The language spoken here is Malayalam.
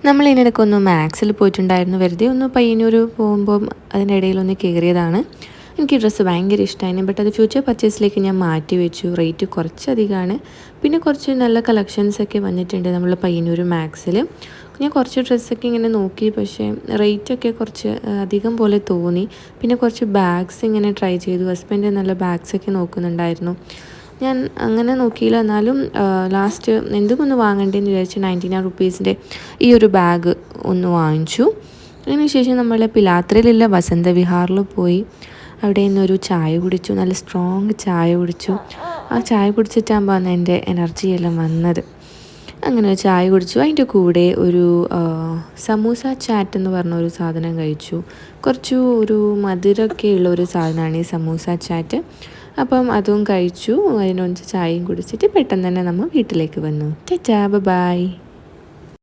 നമ്മൾ ഇതിനിടയ്ക്കൊന്ന് മാക്സിൽ പോയിട്ടുണ്ടായിരുന്നു. വെറുതെ ഒന്ന് പയ്യന്നൂർ പോകുമ്പം അതിനിടയിലൊന്ന് കയറിയതാണ്. എനിക്ക് ഡ്രസ്സ് ഭയങ്കര ഇഷ്ടമായിരുന്നു. ബട്ട് അത് ഫ്യൂച്ചർ പർച്ചേസിലേക്ക് ഞാൻ മാറ്റി വെച്ചു. റേറ്റ് കുറച്ചധികമാണ്. പിന്നെ കുറച്ച് നല്ല കളക്ഷൻസൊക്കെ വന്നിട്ടുണ്ട് നമ്മൾ പയ്യന്നൂർ മാക്സിൽ. ഞാൻ കുറച്ച് ഡ്രസ്സൊക്കെ ഇങ്ങനെ നോക്കി, പക്ഷേ റേറ്റൊക്കെ കുറച്ച് അധികം പോലെ തോന്നി. പിന്നെ കുറച്ച് ബാഗ്സ് ഇങ്ങനെ ട്രൈ ചെയ്തു. ഹസ്ബൻഡ് നല്ല ബാഗ്സൊക്കെ നോക്കുന്നുണ്ടായിരുന്നു. ഞാൻ അങ്ങനെ നോക്കിയില്ല, എന്നാലും ലാസ്റ്റ് എന്തുകൊന്ന് വാങ്ങണ്ടേന്ന് വിചാരിച്ച് 99 റുപ്പീസിൻ്റെ ഈ ഒരു ബാഗ് ഒന്ന് വാങ്ങിച്ചു. അതിനുശേഷം നമ്മൾ പിലാത്രയിലുള്ള വസന്തവിഹാറിൽ പോയി അവിടെ നിന്നൊരു ചായ കുടിച്ചു. നല്ല സ്ട്രോങ് ചായ കുടിച്ചു. ആ ചായ കുടിച്ചിട്ടാകുമ്പോൾ എൻ്റെ എനർജിയെല്ലാം വന്നത്. അങ്ങനെ ഒരു ചായ കുടിച്ചു. അതിൻ്റെ കൂടെ ഒരു സമൂസ ചാറ്റ് എന്ന് പറഞ്ഞ ഒരു സാധനം കഴിച്ചു. കുറച്ച് ഒരു മധുരമൊക്കെ ഉള്ള ഒരു സാധനമാണ് ഈ സമൂസ ചാറ്റ്. അപ്പം അതും കഴിച്ചു. അതിനൊന്ന് ചായയും കുടിച്ചിട്ട് പെട്ടെന്ന് തന്നെ നമ്മൾ വീട്ടിലേക്ക് വന്നു. ടാറ്റാ, ബൈ.